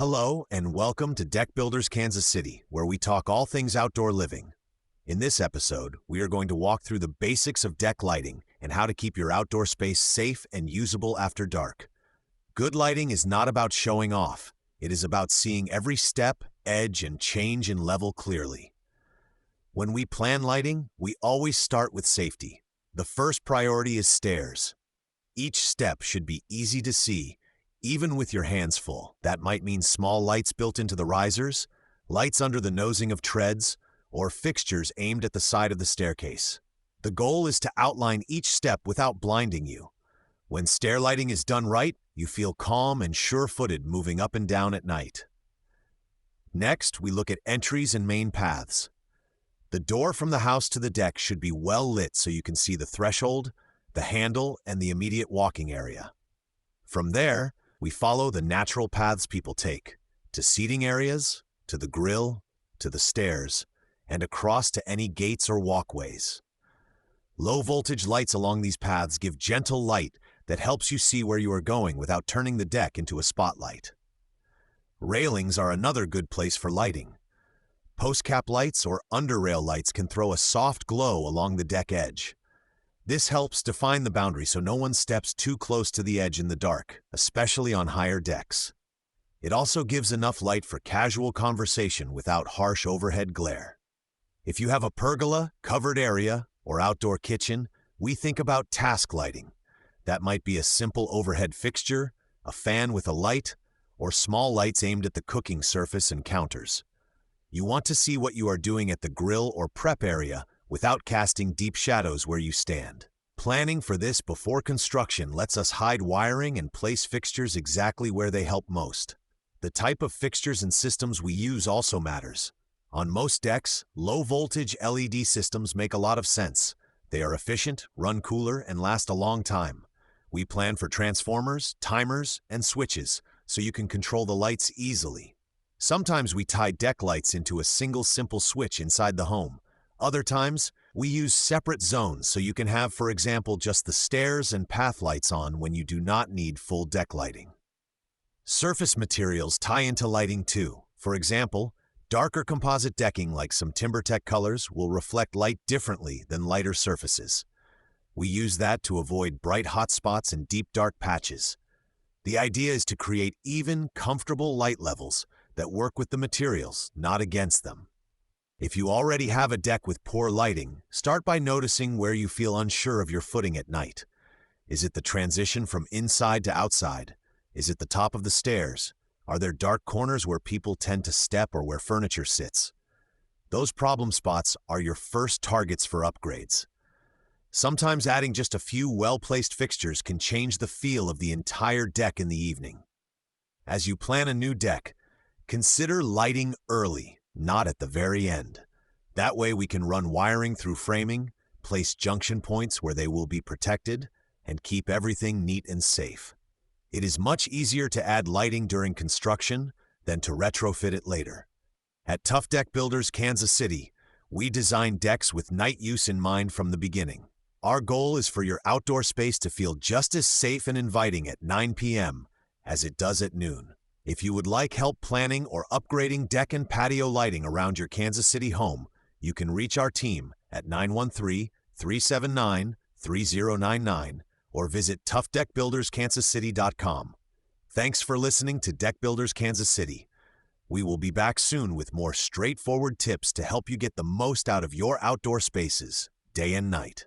Hello and welcome to Deck Builders Kansas City, where we talk all things outdoor living. In this episode, we are going to walk through the basics of deck lighting and how to keep your outdoor space safe and usable after dark. Good lighting is not about showing off. It is about seeing every step, edge, and change in level clearly. When we plan lighting, we always start with safety. The first priority is stairs. Each step should be easy to see, even with your hands full. That might mean small lights built into the risers, lights under the nosing of treads, or fixtures aimed at the side of the staircase. The goal is to outline each step without blinding you. When stair lighting is done right, you feel calm and sure-footed moving up and down at night. Next, we look at entries and main paths. The door from the house to the deck should be well lit so you can see the threshold, the handle, and the immediate walking area. From there, we follow the natural paths people take, to seating areas, to the grill, to the stairs, and across to any gates or walkways. Low-voltage lights along these paths give gentle light that helps you see where you are going without turning the deck into a spotlight. Railings are another good place for lighting. Post-cap lights or under-rail lights can throw a soft glow along the deck edge. This helps define the boundary so no one steps too close to the edge in the dark, especially on higher decks. It also gives enough light for casual conversation without harsh overhead glare. If you have a pergola, covered area, or outdoor kitchen, we think about task lighting. That might be a simple overhead fixture, a fan with a light, or small lights aimed at the cooking surface and counters. You want to see what you are doing at the grill or prep area without casting deep shadows where you stand. Planning for this before construction lets us hide wiring and place fixtures exactly where they help most. The type of fixtures and systems we use also matters. On most decks, low-voltage LED systems make a lot of sense. They are efficient, run cooler, and last a long time. We plan for transformers, timers, and switches, so you can control the lights easily. Sometimes we tie deck lights into a single simple switch inside the home. Other times, we use separate zones so you can have, for example, just the stairs and path lights on when you do not need full deck lighting. Surface materials tie into lighting too. For example, darker composite decking like some TimberTech colors will reflect light differently than lighter surfaces. We use that to avoid bright hot spots and deep dark patches. The idea is to create even, comfortable light levels that work with the materials, not against them. If you already have a deck with poor lighting, start by noticing where you feel unsure of your footing at night. Is it the transition from inside to outside? Is it the top of the stairs? Are there dark corners where people tend to step or where furniture sits? Those problem spots are your first targets for upgrades. Sometimes adding just a few well-placed fixtures can change the feel of the entire deck in the evening. As you plan a new deck, consider lighting early, not at the very end. That way we can run wiring through framing, place junction points where they will be protected, and keep everything neat and safe. It is much easier to add lighting during construction than to retrofit it later. At Tough Deck Builders Kansas City, we design decks with night use in mind from the beginning. Our goal is for your outdoor space to feel just as safe and inviting at 9 p.m. as it does at noon. If you would like help planning or upgrading deck and patio lighting around your Kansas City home, you can reach our team at 913-379-3099 or visit toughdeckbuilderskansascity.com. Thanks for listening to Deck Builders Kansas City. We will be back soon with more straightforward tips to help you get the most out of your outdoor spaces, day and night.